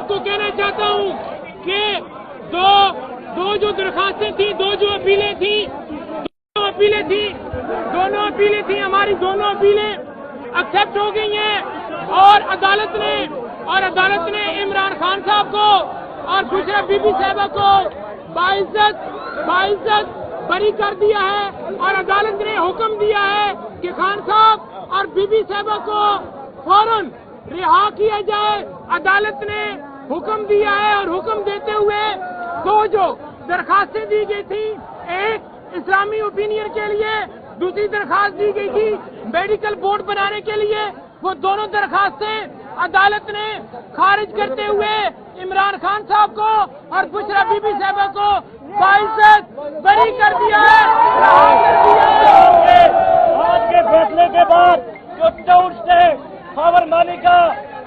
आपको कहना चाहता हूँ कि दो जो दरखास्तें थी, दो जो अपीलें थी, दोनों अपीलें थी, हमारी दोनों अपीलें एक्सेप्ट हो गई हैं और अदालत ने इमरान खान साहब को और बुशरा बीबी साहिबा को बाइज्जत बरी कर दिया है और अदालत ने हुक्म दिया है कि खान साहब और बीबी साहिबा को फौरन रिहा किया जाए। अदालत ने हुक्म दिया है और हुक्म देते हुए दो जो दरखास्तें दी गई थी, एक इस्लामी ओपिनियन के लिए, दूसरी दरखास्त दी गई थी मेडिकल बोर्ड बनाने के लिए, वो दोनों दरखास्तें अदालत ने खारिज करते हुए इमरान खान साहब को और बुशरा बीबी साहिबा को बाइज्जत बरी कर दिया है, रहा कर दिया है। आज के फैसले के बाद जो टाउट है खबर मालिका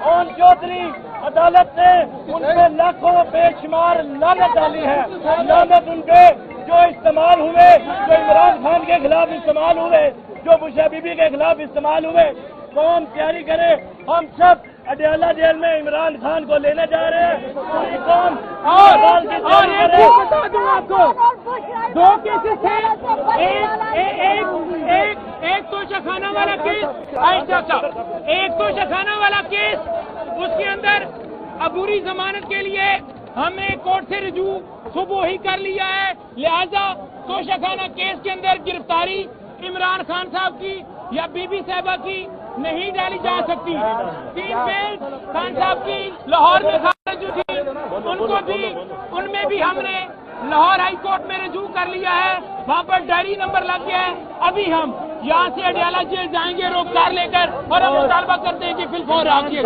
ओम चौधरी, अदालत ने उनपे लाखों बेशुमार लानत डाली है। लानत उनके जो इस्तेमाल हुए, जो इमरान खान के खिलाफ इस्तेमाल हुए, जो बुशरा बीबी के खिलाफ इस्तेमाल हुए। कौन तैयारी करे, हम सब अडयाला जेल में इमरान खान को लेने जा रहे हैं। पूरी कौम और एक चीज बता दूं आपको, दो केसेस थे, एक तो शखाना वाला केस, एक तो शखाना वाला केस, उसके अंदर अबूरी जमानत के लिए हमने कोर्ट से रजू सुबह ही कर लिया है, लिहाजा तो शखाना केस के अंदर गिरफ्तारी इमरान खान साहब की या बीबी साहिबा की नहीं डाली जा सकती। 3 बेंच खान साहब की लाहौर में खारिज जो थी, उनमें भी हमने लाहौर हाई कोर्ट में रजू कर लिया है, वहाँ पर डायरी नंबर लग गया है। अभी हम यहाँ से अडयाला जेल जाएंगे रोककार लेकर और हम मुतालबा करते हैं कि फिलफौर आगे